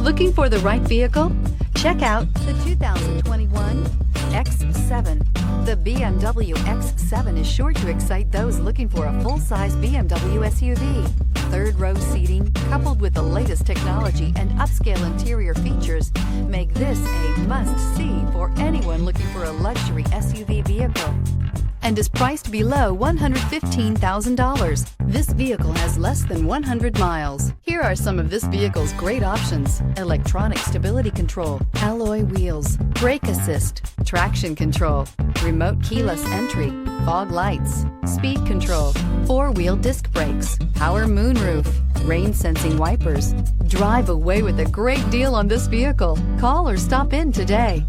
Looking for the right vehicle? Check out the 2021 X7. The BMW X7 is sure to excite those looking for a full-size BMW SUV. Third-row seating, coupled with the latest technology and upscale interior features, make this a must-see for anyone looking for a luxury SUV vehicle, and is priced below $115,000. This vehicle has less than 100 miles. Here are some of this vehicle's great options: electronic stability control, alloy wheels, brake assist, traction control, remote keyless entry, fog lights, speed control, four-wheel disc brakes, power moonroof, rain sensing wipers. Drive away with a great deal on this vehicle. Call or stop in today.